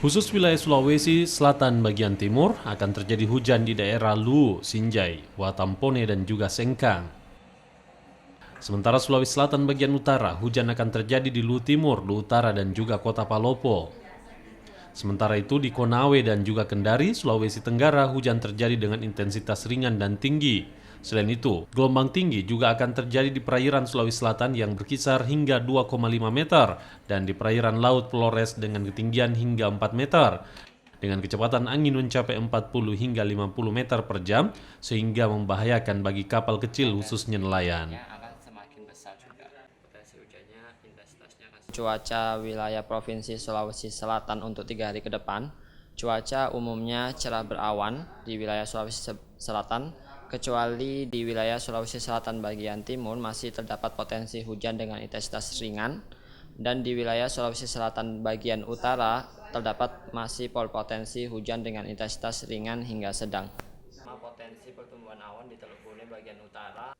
Khusus wilayah Sulawesi Selatan bagian timur akan terjadi hujan di daerah Luwu, Sinjai, Watampone, dan juga Sengkang. Sementara Sulawesi Selatan bagian utara, hujan akan terjadi di Luwu Timur, Luwu Utara, dan juga kota Palopo. Sementara itu di Konawe dan juga Kendari, Sulawesi Tenggara, hujan terjadi dengan intensitas ringan dan tinggi. Selain itu, gelombang tinggi juga akan terjadi di perairan Sulawesi Selatan yang berkisar hingga 2,5 meter dan di perairan Laut Flores dengan ketinggian hingga 4 meter. Dengan kecepatan angin mencapai 40 hingga 50 meter per jam sehingga membahayakan bagi kapal kecil khususnya nelayan. Cuaca wilayah Provinsi Sulawesi Selatan untuk 3 hari ke depan, cuaca umumnya cerah berawan di wilayah Sulawesi Selatan, kecuali di wilayah Sulawesi Selatan bagian timur masih terdapat potensi hujan dengan intensitas ringan, dan di wilayah Sulawesi Selatan bagian utara terdapat masih potensi hujan dengan intensitas ringan hingga sedang. Potensi pertumbuhan awan di Teluk Bone bagian utara